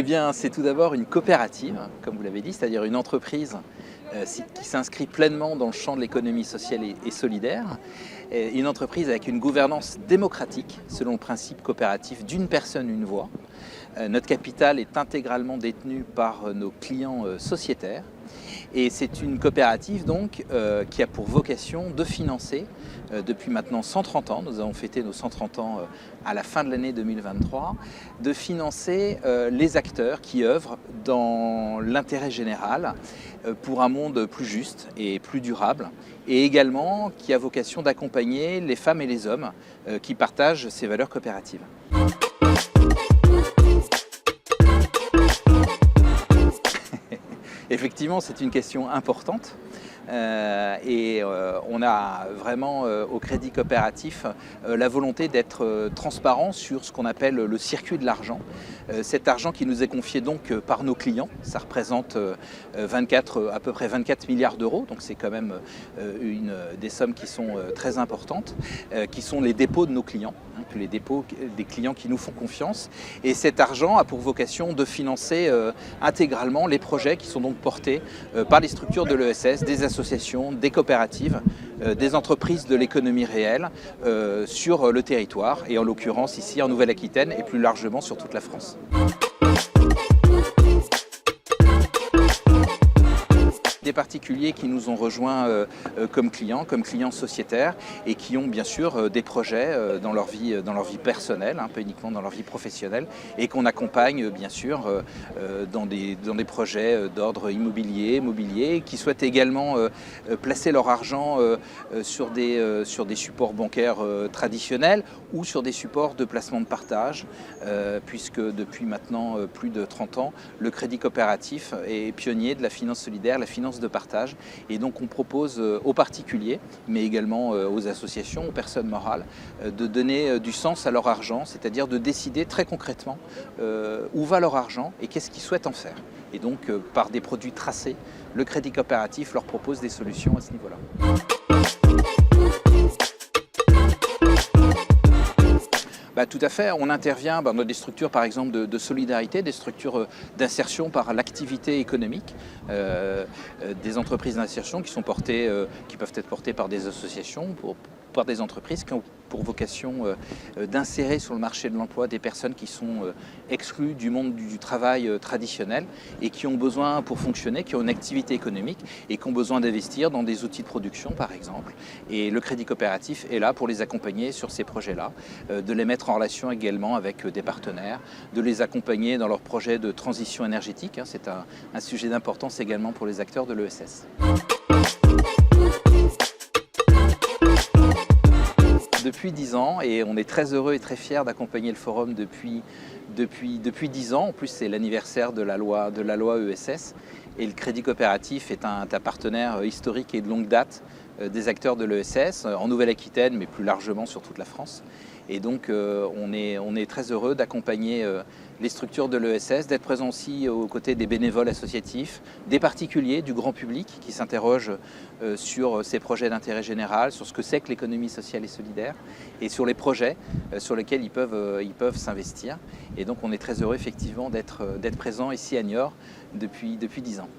bien, c'est tout d'abord une coopérative, comme vous l'avez dit, c'est-à-dire une entreprise qui s'inscrit pleinement dans le champ de l'économie sociale et solidaire. Une entreprise avec une gouvernance démocratique, selon le principe coopératif d'une personne, une voix. Notre capital est intégralement détenu par nos clients sociétaires. Et c'est une coopérative donc qui a pour vocation de financer depuis maintenant 130 ans, nous avons fêté nos 130 ans à la fin de l'année 2023, de financer les acteurs qui œuvrent dans l'intérêt général pour un monde plus juste et plus durable, et également qui a vocation d'accompagner les femmes et les hommes qui partagent ces valeurs coopératives. Effectivement, c'est une question importante on a vraiment au Crédit Coopératif la volonté d'être transparent sur ce qu'on appelle le circuit de l'argent. Cet argent qui nous est confié donc par nos clients, ça représente à peu près 24 milliards d'euros, donc c'est quand même des sommes qui sont très importantes, qui sont les dépôts de nos clients, les dépôts des clients qui nous font confiance. Et cet argent a pour vocation de financer intégralement les projets qui sont donc portés par les structures de l'ESS, des associations, des coopératives, des entreprises de l'économie réelle sur le territoire, et en l'occurrence ici en Nouvelle-Aquitaine et plus largement sur toute la France. Des particuliers qui nous ont rejoints comme clients sociétaires, et qui ont bien sûr des projets dans leur vie personnelle, pas uniquement dans leur vie professionnelle, et qu'on accompagne bien sûr dans des projets d'ordre mobilier, qui souhaitent également placer leur argent sur des supports bancaires traditionnels ou sur des supports de placement de partage, puisque depuis maintenant plus de 30 ans, le Crédit Coopératif est pionnier de la finance solidaire, la finance de partage, et donc on propose aux particuliers, mais également aux associations, aux personnes morales, de donner du sens à leur argent, c'est-à-dire de décider très concrètement où va leur argent et qu'est-ce qu'ils souhaitent en faire. Et donc par des produits tracés, le Crédit Coopératif leur propose des solutions à ce niveau-là. Tout à fait, on intervient dans des structures par exemple de solidarité, des structures d'insertion par l'activité économique, des entreprises d'insertion qui peuvent être portées par des associations, par des entreprises qui ont pour vocation d'insérer sur le marché de l'emploi des personnes qui sont exclues du monde du travail traditionnel et qui ont besoin, pour fonctionner, qui ont une activité économique et qui ont besoin d'investir dans des outils de production par exemple. Et le Crédit Coopératif est là pour les accompagner sur ces projets-là, de les mettre en relation également avec des partenaires, de les accompagner dans leurs projets de transition énergétique. C'est un sujet d'importance également pour les acteurs de l'ESS. Depuis 10 ans, et on est très heureux et très fiers d'accompagner le Forum depuis 10 ans. En plus, c'est l'anniversaire de la loi ESS, et le Crédit Coopératif est un partenaire historique et de longue date des acteurs de l'ESS, en Nouvelle-Aquitaine, mais plus largement sur toute la France. Et donc on est très heureux d'accompagner les structures de l'ESS, d'être présent aussi aux côtés des bénévoles associatifs, des particuliers, du grand public qui s'interrogent sur ces projets d'intérêt général, sur ce que c'est que l'économie sociale et solidaire, et sur les projets sur lesquels ils peuvent s'investir. Et donc on est très heureux effectivement d'être présent ici à Niort depuis 10 ans.